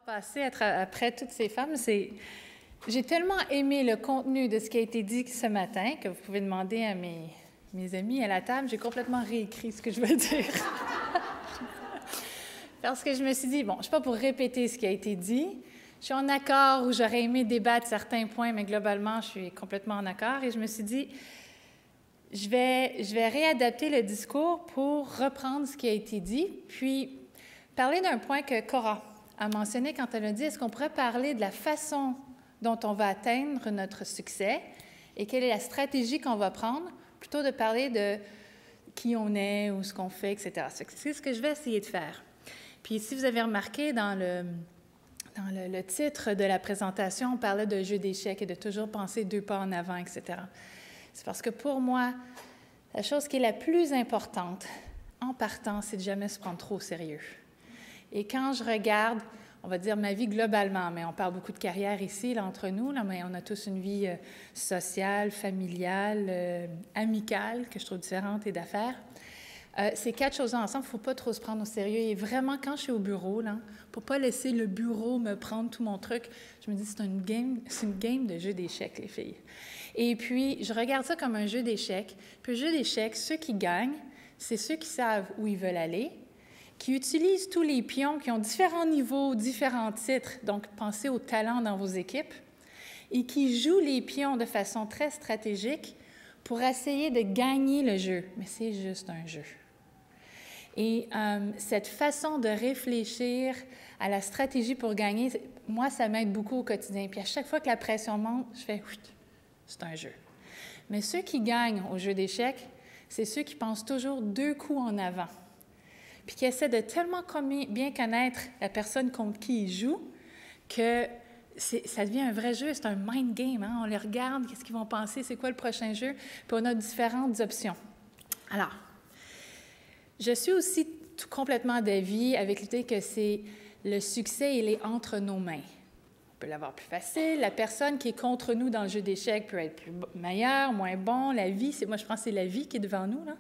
Passer après toutes ces femmes, j'ai tellement aimé le contenu de ce qui a été dit ce matin que vous pouvez demander à mes amis à la table. J'ai complètement réécrit ce que je veux dire. Parce que je me suis dit, bon, je ne suis pas pour répéter ce qui a été dit. Je suis en accord ou j'aurais aimé débattre certains points, mais globalement, je suis complètement en accord. Et je me suis dit, je vais réadapter le discours pour reprendre ce qui a été dit, puis parler d'un point que Cora a mentionné quand elle a dit, est-ce qu'on pourrait parler de la façon dont on va atteindre notre succès et quelle est la stratégie qu'on va prendre, plutôt de parler de qui on est ou ce qu'on fait, etc. C'est ce que je vais essayer de faire. Puis si vous avez remarqué dans le titre de la présentation, on parlait de jeu d'échecs et de toujours penser 2 pas en avant, etc. C'est parce que pour moi, la chose qui est la plus importante en partant, c'est de jamais se prendre trop au sérieux. Et quand je regarde, on va dire ma vie globalement, mais on parle beaucoup de carrière ici, là, entre nous, là, mais on a tous une vie sociale, familiale, amicale, que je trouve différente, et d'affaires. Ces 4 choses-là ensemble, il ne faut pas trop se prendre au sérieux. Et vraiment, quand je suis au bureau, là, pour ne pas laisser le bureau me prendre tout mon truc, je me dis c'est une game de jeu d'échecs, les filles. Et puis, je regarde ça comme un jeu d'échecs. Puis le jeu d'échecs, ceux qui gagnent, c'est ceux qui savent où ils veulent aller, qui utilisent tous les pions, qui ont différents niveaux, différents titres, donc pensez au talent dans vos équipes, et qui jouent les pions de façon très stratégique pour essayer de gagner le jeu. Mais c'est juste un jeu. Et cette façon de réfléchir à la stratégie pour gagner, moi, ça m'aide beaucoup au quotidien. Puis à chaque fois que la pression monte, je fais « c'est un jeu ». Mais ceux qui gagnent au jeu d'échecs, c'est ceux qui pensent toujours 2 coups en avant, puis qui essaient de tellement bien connaître la personne contre qui ils jouent que ça devient un vrai jeu, c'est un mind game. Hein? On les regarde, qu'est-ce qu'ils vont penser, c'est quoi le prochain jeu, puis on a différentes options. Alors, je suis aussi complètement d'avis avec l'idée que c'est le succès, il est entre nos mains. On peut l'avoir plus facile. La personne qui est contre nous dans le jeu d'échecs peut être plus meilleure, moins bon. La vie, moi, je pense que c'est la vie qui est devant nous, là.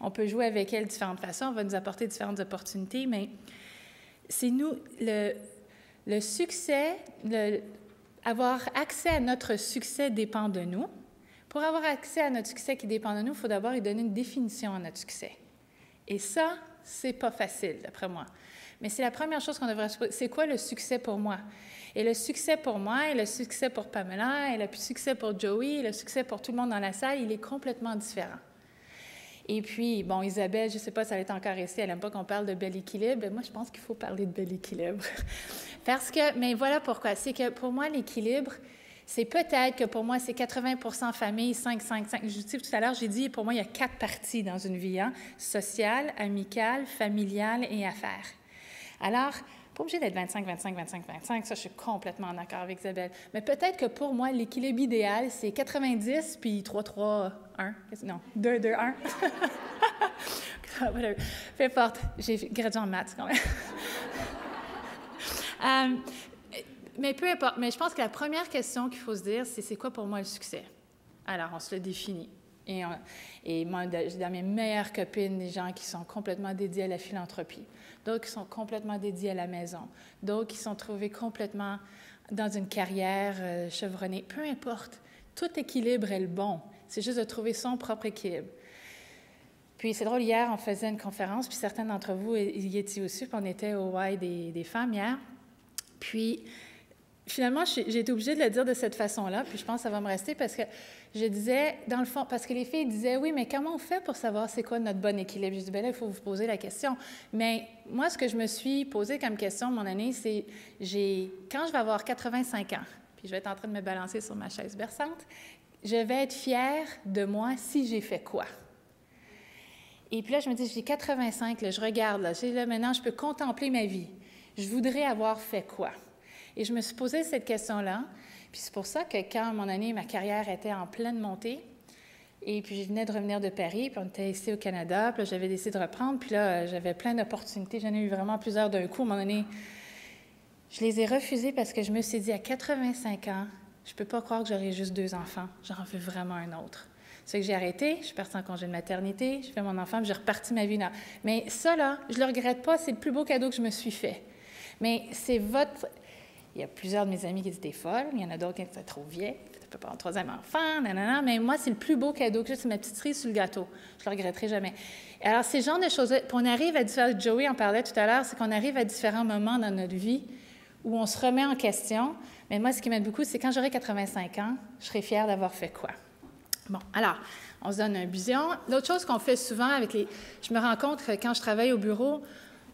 On peut jouer avec elle de différentes façons, on va nous apporter différentes opportunités, mais c'est nous, le succès, avoir accès à notre succès dépend de nous. Pour avoir accès à notre succès qui dépend de nous, il faut d'abord y donner une définition à notre succès. Et ça, c'est pas facile, d'après moi. Mais c'est la première chose qu'on devrait se poser. C'est quoi le succès pour moi? Et le succès pour moi, et le succès pour Pamela, et le succès pour Joey, et le succès pour tout le monde dans la salle, il est complètement différent. Et puis, bon, Isabelle, je ne sais pas si elle est encore ici, elle n'aime pas qu'on parle de bel équilibre. Moi, je pense qu'il faut parler de bel équilibre. Mais voilà pourquoi. C'est que pour moi, l'équilibre, c'est peut-être que pour moi, c'est 80% famille, 5-5-5. Je dis tout à l'heure, j'ai dit, pour moi, il y a 4 parties dans une vie, hein? Sociale, amicale, familiale et affaires. Alors, pas obligé d'être 25-25-25-25, ça, je suis complètement en accord avec Isabelle. Mais peut-être que pour moi, l'équilibre idéal, c'est 90 puis 3-3-1. Non, 2-2-1. Whatever. Peu importe, j'ai gradué en maths quand même. Mais peu importe. Mais je pense que la première question qu'il faut se dire, c'est quoi pour moi le succès? Alors, on se le définit. Et moi, j'ai dans mes meilleures copines des gens qui sont complètement dédiés à la philanthropie, d'autres qui sont complètement dédiés à la maison, d'autres qui sont trouvés complètement dans une carrière chevronnée. Peu importe, tout équilibre est le bon. C'est juste de trouver son propre équilibre. Puis c'est drôle, hier, on faisait une conférence, puis certains d'entre vous y étiez aussi, puis on était au Y des femmes hier. Puis finalement, j'ai été obligée de le dire de cette façon-là, puis je pense que ça va me rester parce que je disais, dans le fond, parce que les filles disaient, oui, mais comment on fait pour savoir c'est quoi notre bon équilibre? Je dis, bien là, il faut vous poser la question. Mais moi, ce que je me suis posé comme question, mon année, c'est, quand je vais avoir 85 ans, puis je vais être en train de me balancer sur ma chaise berçante, je vais être fière de moi si j'ai fait quoi? Et puis là, je me dis, j'ai 85, là, je regarde, là, maintenant, je peux contempler ma vie. Je voudrais avoir fait quoi? Et je me suis posé cette question-là. Puis c'est pour ça que quand, à mon année, ma carrière était en pleine montée, et puis je venais de revenir de Paris, puis on était ici au Canada, puis là, j'avais décidé de reprendre, puis là, j'avais plein d'opportunités. J'en ai eu vraiment plusieurs d'un coup. À un moment donné, je les ai refusées parce que je me suis dit, à 85 ans, je ne peux pas croire que j'aurai juste 2 enfants. J'en veux vraiment un autre. C'est que j'ai arrêté, je suis partie en congé de maternité, j'ai fait mon enfant, puis j'ai reparti ma vie là. Mais ça, là, je ne le regrette pas, c'est le plus beau cadeau que je me suis fait. Mais c'est votre... Il y a plusieurs de mes amis qui étaient folles, il y en a d'autres qui étaient trop vieilles, peut-être pas avoir un troisième enfant, nanana, mais moi, c'est le plus beau cadeau que j'ai, c'est ma petite cerise sur le gâteau. Je ne le regretterai jamais. Alors, ces genres de choses-là, puis on arrive à différents... Joey en parlait tout à l'heure, c'est qu'on arrive à différents moments dans notre vie où on se remet en question. Mais moi, ce qui m'aide beaucoup, c'est quand j'aurai 85 ans, je serai fière d'avoir fait quoi? Bon, alors, on se donne une vision. L'autre chose qu'on fait souvent avec les... Je me rends compte que quand je travaille au bureau,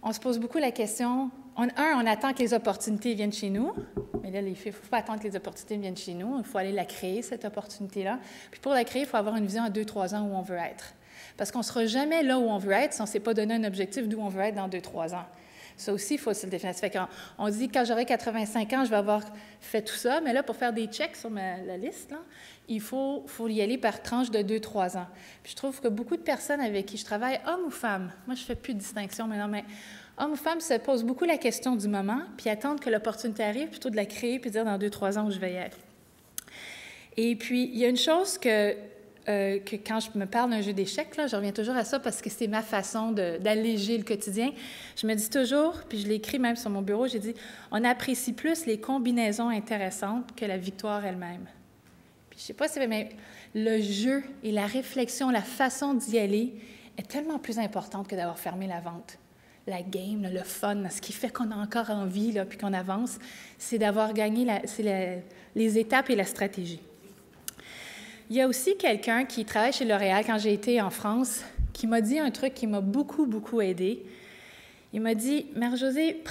on se pose beaucoup la question... on attend que les opportunités viennent chez nous. Mais là, les filles, il ne faut pas attendre que les opportunités viennent chez nous. Il faut aller la créer, cette opportunité-là. Puis pour la créer, il faut avoir une vision à 2-3 ans où on veut être. Parce qu'on ne sera jamais là où on veut être si on ne s'est pas donné un objectif d'où on veut être dans 2-3 ans. Ça aussi, il faut se le définir. Ça fait qu'on dit, quand j'aurai 85 ans, je vais avoir fait tout ça. Mais là, pour faire des checks sur la liste, là, il faut y aller par tranche de 2-3 ans. Puis je trouve que beaucoup de personnes avec qui je travaille, hommes ou femmes, moi, je ne fais plus de distinction maintenant, mais hommes ou femmes se posent beaucoup la question du moment, puis attendent que l'opportunité arrive, plutôt de la créer, puis de dire dans 2-3 ans où je vais y être. Et puis, il y a une chose que quand je me parle d'un jeu d'échecs, là, je reviens toujours à ça parce que c'est ma façon d'alléger le quotidien. Je me dis toujours, puis je l'ai écrit même sur mon bureau, j'ai dit, on apprécie plus les combinaisons intéressantes que la victoire elle-même. Puis je ne sais pas si mais le jeu et la réflexion, la façon d'y aller est tellement plus importante que d'avoir fermé la vente. La game, là, le fun, là, ce qui fait qu'on a encore envie, là, puis qu'on avance, c'est d'avoir gagné les étapes et la stratégie. Il y a aussi quelqu'un qui travaille chez L'Oréal quand j'ai été en France, qui m'a dit un truc qui m'a beaucoup, beaucoup aidée. Il m'a dit, Marie-Josée,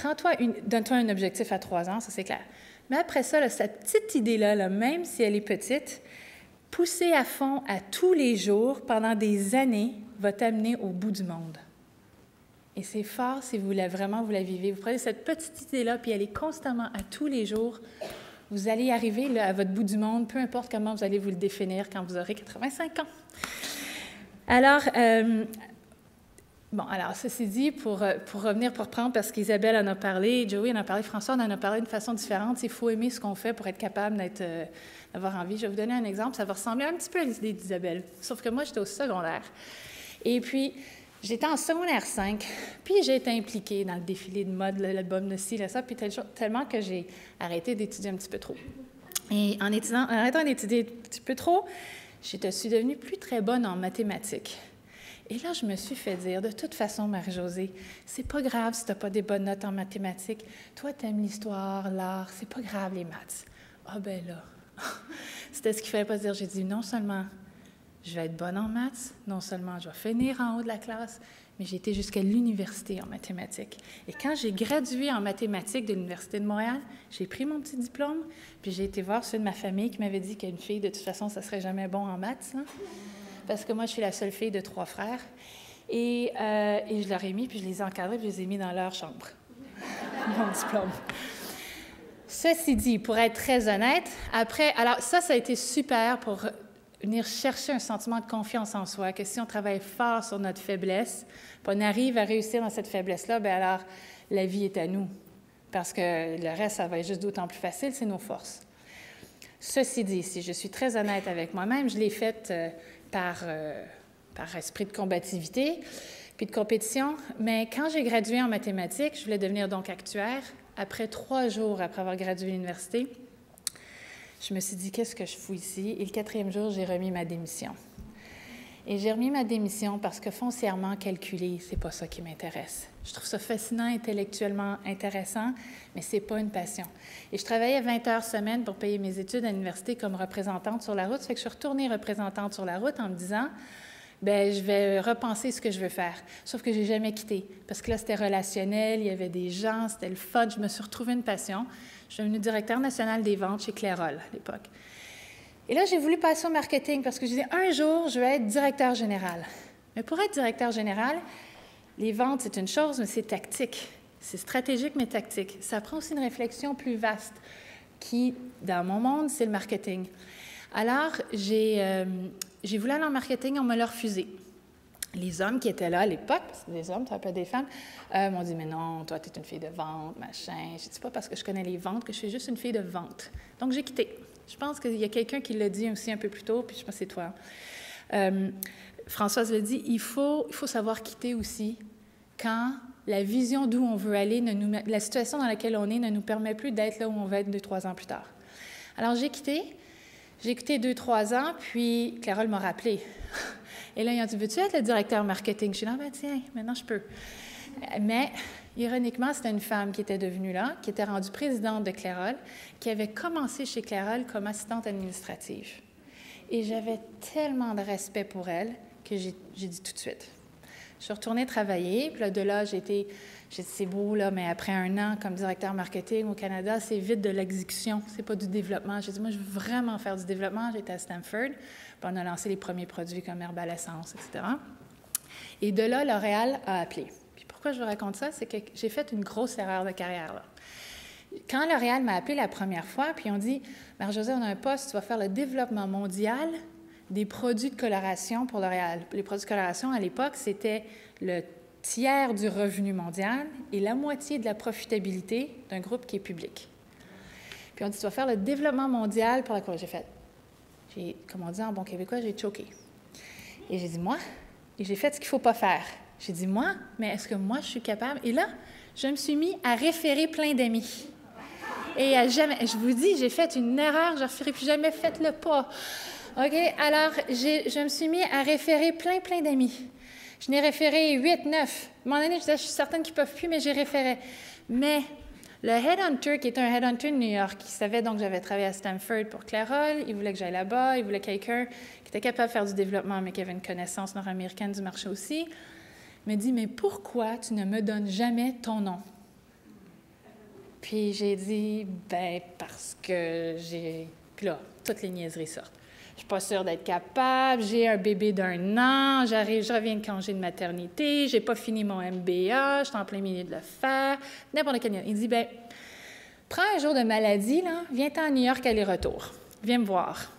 donne-toi un objectif à 3 ans, ça c'est clair. Mais après ça, là, cette petite idée-là, là, même si elle est petite, pousser à fond à tous les jours pendant des années va t'amener au bout du monde. Et c'est fort si vous la vivez. Vous prenez cette petite idée-là, puis elle est constamment à tous les jours. Vous allez arriver là, à votre bout du monde, peu importe comment vous allez vous le définir quand vous aurez 85 ans. Alors, ceci dit, pour revenir, pour reprendre, parce qu'Isabelle en a parlé, Joey en a parlé, François en a parlé d'une façon différente. Il faut aimer ce qu'on fait pour être capable d'avoir envie. Je vais vous donner un exemple. Ça va ressembler un petit peu à l'idée d'Isabelle, sauf que moi, j'étais au secondaire. Et puis, j'étais en secondaire 5, puis j'ai été impliquée dans le défilé de mode, l'album de ci, là, ça, puis tellement que j'ai arrêté d'étudier un petit peu trop. Et en arrêtant d'étudier un petit peu trop, je suis devenue plus très bonne en mathématiques. Et là, je me suis fait dire, de toute façon, Marie-Josée, c'est pas grave si tu n'as pas des bonnes notes en mathématiques. Toi, tu aimes l'histoire, l'art, c'est pas grave les maths. Ah ben là, c'était ce qu'il fallait pas dire. J'ai dit, non seulement je vais être bonne en maths, non seulement je vais finir en haut de la classe, mais j'ai été jusqu'à l'université en mathématiques. Et quand j'ai gradué en mathématiques de l'Université de Montréal, j'ai pris mon petit diplôme, puis j'ai été voir ceux de ma famille qui m'avaient dit qu'une fille, de toute façon, ça serait jamais bon en maths, hein? Parce que moi, je suis la seule fille de 3 frères. Et je leur ai mis, puis je les ai encadrés, puis je les ai mis dans leur chambre. Mon diplôme. Ceci dit, pour être très honnête, alors ça a été super pour venir chercher un sentiment de confiance en soi, que si on travaille fort sur notre faiblesse, puis on arrive à réussir dans cette faiblesse-là, bien alors, la vie est à nous. Parce que le reste, ça va être juste d'autant plus facile, c'est nos forces. Ceci dit, si je suis très honnête avec moi-même, je l'ai faite par esprit de combativité puis de compétition, mais quand j'ai gradué en mathématiques, je voulais devenir donc actuaire. Après 3 jours après avoir gradué à l'université, je me suis dit, qu'est-ce que je fous ici? Et le 4e jour, j'ai remis ma démission. Et j'ai remis ma démission parce que foncièrement, calculer, c'est pas ça qui m'intéresse. Je trouve ça fascinant, intellectuellement intéressant, mais c'est pas une passion. Et je travaillais 20 heures semaine pour payer mes études à l'université comme représentante sur la route. Ça fait que je suis retournée représentante sur la route en me disant, bien, je vais repenser ce que je veux faire. Sauf que j'ai jamais quitté. Parce que là, c'était relationnel, il y avait des gens, c'était le fun. Je me suis retrouvée une passion. Je suis devenue directeur national des ventes chez Clairol à l'époque. Et là, j'ai voulu passer au marketing parce que je disais, un jour, je vais être directeur général. Mais pour être directeur général, les ventes, c'est une chose, mais c'est tactique. C'est stratégique, mais tactique. Ça prend aussi une réflexion plus vaste qui, dans mon monde, c'est le marketing. Alors, j'ai voulu aller en marketing, on me l'a refusé. Les hommes qui étaient là à l'époque, parce que des hommes, ça peut être des femmes, m'ont dit, mais non, toi, tu es une fille de vente, machin. Je dis pas parce que je connais les ventes que je suis juste une fille de vente. Donc, j'ai quitté. Je pense qu'il y a quelqu'un qui l'a dit aussi un peu plus tôt, puis je pense que c'est toi. Françoise l'a dit, il faut savoir quitter aussi quand la vision d'où on veut aller, la situation dans laquelle on est ne nous permet plus d'être là où on va être 2-3 ans plus tard. Alors, j'ai quitté 2-3 ans, puis Carole m'a rappelé. Et là, ils ont dit, veux-tu être le directeur marketing? Je suis là, ben tiens, maintenant je peux. Mais, ironiquement, c'était une femme qui était devenue là, qui était rendue présidente de Clairol, qui avait commencé chez Clairol comme assistante administrative. Et j'avais tellement de respect pour elle que j'ai dit tout de suite. Je suis retournée travailler, puis là, de là, j'ai dit, c'est beau, là, mais après 1 an comme directeur marketing au Canada, c'est vite de l'exécution, c'est pas du développement. J'ai dit, moi, je veux vraiment faire du développement. J'étais à Stanford, puis on a lancé les premiers produits comme Herbal Essence, etc. Et de là, L'Oréal a appelé. Puis pourquoi je vous raconte ça? C'est que j'ai fait une grosse erreur de carrière, là. Quand L'Oréal m'a appelé la première fois, puis ils ont dit, Marie-Josée, on a un poste, tu vas faire le développement mondial des produits de coloration pour L'Oréal. Les produits de coloration, à l'époque, c'était le tiers du revenu mondial et la moitié de la profitabilité d'un groupe qui est public. Puis on dit, tu vas faire le développement mondial pour la coloration. Comme on dit en bon québécois, j'ai choqué. Et j'ai dit, moi? Et j'ai fait ce qu'il ne faut pas faire. J'ai dit, moi? Mais est-ce que moi, je suis capable? Et là, je me suis mis à référer plein d'amis. Et à jamais, je vous dis, j'ai fait une erreur, je ne referai plus jamais, faites-le pas. OK? Alors, je me suis mis à référer plein d'amis. Je n'ai référé 8, 9. À un moment donné, je disais, je suis certaine qu'ils ne peuvent plus, mais j'ai référé. Mais le headhunter, qui est un headhunter de New York, qui savait donc que j'avais travaillé à Stanford pour Clairol, il voulait que j'aille là-bas, il voulait quelqu'un qui était capable de faire du développement, mais qui avait une connaissance nord-américaine du marché aussi, me dit, mais pourquoi tu ne me donnes jamais ton nom? Puis j'ai dit, ben parce que j'ai... Puis là, toutes les niaiseries sortent. Je suis pas sûre d'être capable, j'ai un bébé d'1 an, je reviens de congé de maternité, j'ai pas fini mon MBA, je suis en plein milieu de le faire, n'importe quel. Il dit, ben prends un jour de maladie, là, viens-t'en à New York aller-retour, viens me voir.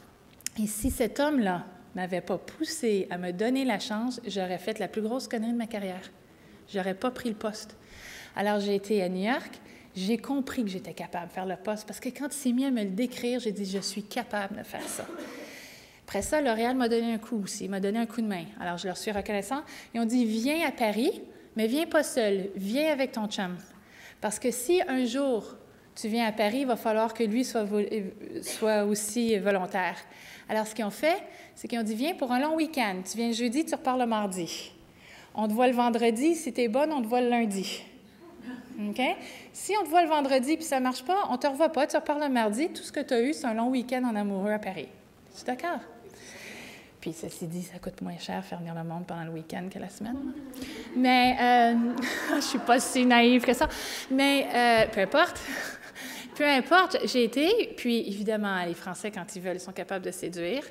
Et si cet homme-là m'avait pas poussé à me donner la chance, j'aurais fait la plus grosse connerie de ma carrière. J'aurais pas pris le poste. Alors j'ai été à New York. J'ai compris que j'étais capable de faire le poste parce que quand il s'est mis à me le décrire, j'ai dit, je suis capable de faire ça. Après ça, L'Oréal m'a donné un coup aussi, il m'a donné un coup de main. Alors, je leur suis reconnaissant. Ils ont dit, viens à Paris, mais viens pas seul, viens avec ton chum. Parce que si un jour tu viens à Paris, il va falloir que lui soit aussi volontaire. Alors, ce qu'ils ont fait, c'est qu'ils ont dit, viens pour un long week-end. Tu viens le jeudi, tu repars le mardi. On te voit le vendredi, si tu es bonne, on te voit le lundi. OK? Si on te voit le vendredi puis ça ne marche pas, on ne te revoit pas, tu repars le mardi. Tout ce que tu as eu, c'est un long week-end en amoureux à Paris. Tu es d'accord? Puis, ceci dit, ça coûte moins cher faire venir le monde pendant le week-end que la semaine. Mais je ne suis pas si naïve que ça. Mais peu importe. Peu importe, j'ai été, puis évidemment, les Français, quand ils veulent, ils sont capables de séduire.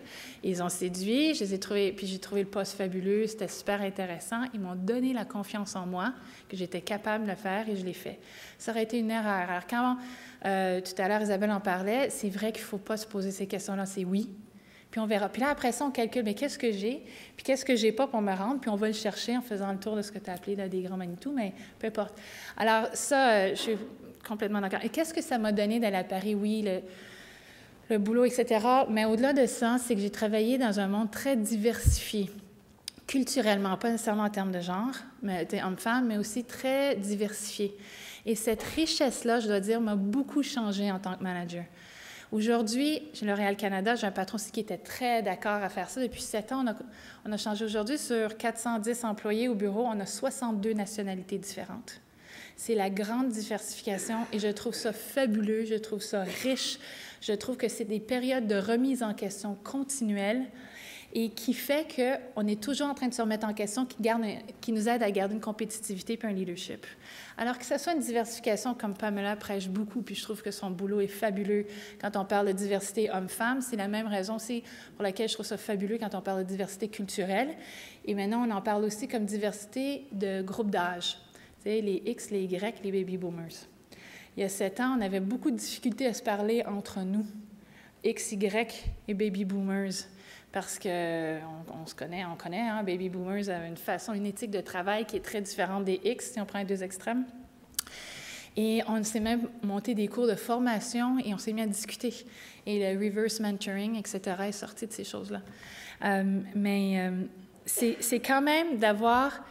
Ils ont séduit, je les ai trouvés, puis j'ai trouvé le poste fabuleux, c'était super intéressant. Ils m'ont donné la confiance en moi, que j'étais capable de le faire, et je l'ai fait. Ça aurait été une erreur. Alors, quand tout à l'heure, Isabelle en parlait, c'est vrai qu'il ne faut pas se poser ces questions-là, c'est oui. Puis on verra. Puis là, après ça, on calcule, mais qu'est-ce que j'ai? Puis qu'est-ce que j'ai pas pour me rendre? Puis on va le chercher en faisant le tour de ce que tu as appelé là, des grands Manitou, mais peu importe. Alors ça, je suis complètement d'accord. Et qu'est-ce que ça m'a donné d'aller à Paris? Oui, le boulot, etc. Mais au-delà de ça, c'est que j'ai travaillé dans un monde très diversifié, culturellement, pas nécessairement en termes de genre, mais homme-femme, mais aussi très diversifié. Et cette richesse-là, je dois dire, m'a beaucoup changé en tant que manager. Aujourd'hui, chez L'Oréal Canada, j'ai un patron aussi qui était très d'accord à faire ça. Depuis 7 ans, on a changé aujourd'hui. Sur 410 employés au bureau, on a 62 nationalités différentes. C'est la grande diversification et je trouve ça fabuleux, je trouve ça riche. Je trouve que c'est des périodes de remise en question continuelle et qui fait qu'on est toujours en train de se remettre en question, qui nous aide à garder une compétitivité et un leadership. Alors que ce soit une diversification comme Pamela prêche beaucoup, puis je trouve que son boulot est fabuleux quand on parle de diversité homme-femme, c'est la même raison aussi pour laquelle je trouve ça fabuleux quand on parle de diversité culturelle. Et maintenant, on en parle aussi comme diversité de groupe d'âge. Tu sais, les X, les Y, les baby boomers. Il y a 7 ans, on avait beaucoup de difficultés à se parler entre nous, X, Y et baby boomers. Parce qu'on se connaît, hein, baby boomers a une façon, une éthique de travail qui est très différente des X, si on prend les deux extrêmes. Et on s'est même monté des cours de formation et on s'est mis à discuter. Et le reverse mentoring, etc., est sorti de ces choses-là. C'est quand même d'avoir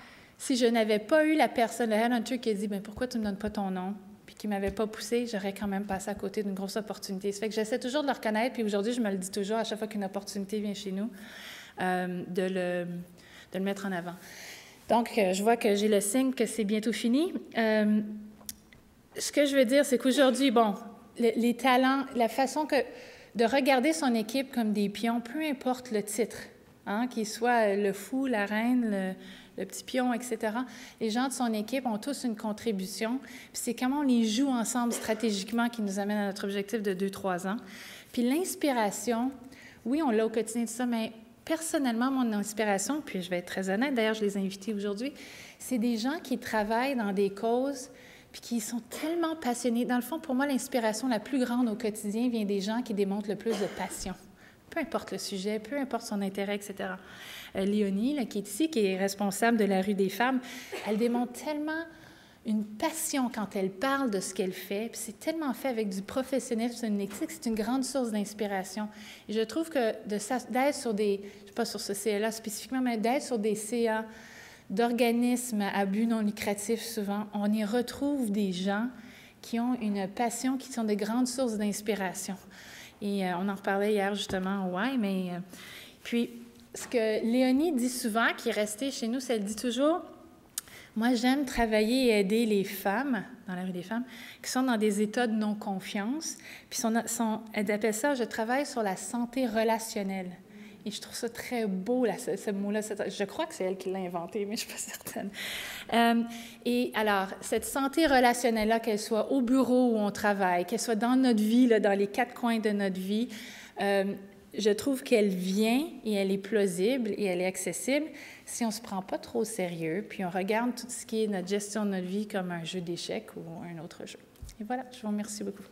si je n'avais pas eu la personne, le headhunter qui a dit « Pourquoi tu ne me donnes pas ton nom? » puis qui ne m'avait pas poussé, j'aurais quand même passé à côté d'une grosse opportunité. Ça fait que j'essaie toujours de le reconnaître, puis aujourd'hui, je me le dis toujours à chaque fois qu'une opportunité vient chez nous, de le mettre en avant. Donc, je vois que j'ai le signe que c'est bientôt fini. Ce que je veux dire, c'est qu'aujourd'hui, bon, les talents, la façon de regarder son équipe comme des pions, peu importe le titre, hein, qu'il soit le fou, la reine, le petit pion, etc. Les gens de son équipe ont tous une contribution. Puis c'est comment on les joue ensemble stratégiquement qui nous amène à notre objectif de 2-3 ans. Puis l'inspiration, oui, on l'a au quotidien de ça, mais personnellement, mon inspiration, puis je vais être très honnête, d'ailleurs, je les ai invités aujourd'hui, c'est des gens qui travaillent dans des causes puis qui sont tellement passionnés. Dans le fond, pour moi, l'inspiration la plus grande au quotidien vient des gens qui démontrent le plus de passion. Peu importe le sujet, peu importe son intérêt, etc. Léonie, là, qui est ici, qui est responsable de la rue des femmes, elle démontre tellement une passion quand elle parle de ce qu'elle fait, puis c'est tellement fait avec du professionnalisme, une éthique, c'est une grande source d'inspiration. Et je trouve que d'être sur des, je ne sais pas sur ce CA-là spécifiquement, mais d'être sur des CA d'organismes à but non lucratif, souvent, on y retrouve des gens qui ont une passion, qui sont des grandes sources d'inspiration. Et on en reparlait hier, justement, mais... puis, ce que Léonie dit souvent, qui est restée chez nous, c'est qu'elle dit toujours... Moi, j'aime travailler et aider les femmes, dans la rue des femmes, qui sont dans des états de non-confiance. Puis elle appelle ça « je travaille sur la santé relationnelle ». Et je trouve ça très beau, là, ce mot-là. Je crois que c'est elle qui l'a inventé, mais je ne suis pas certaine. Et alors, cette santé relationnelle-là, qu'elle soit au bureau où on travaille, qu'elle soit dans notre vie, là, dans les 4 coins de notre vie, je trouve qu'elle vient et elle est plausible et elle est accessible si on ne se prend pas trop au sérieux, puis on regarde tout ce qui est notre gestion de notre vie comme un jeu d'échecs ou un autre jeu. Et voilà, je vous remercie beaucoup.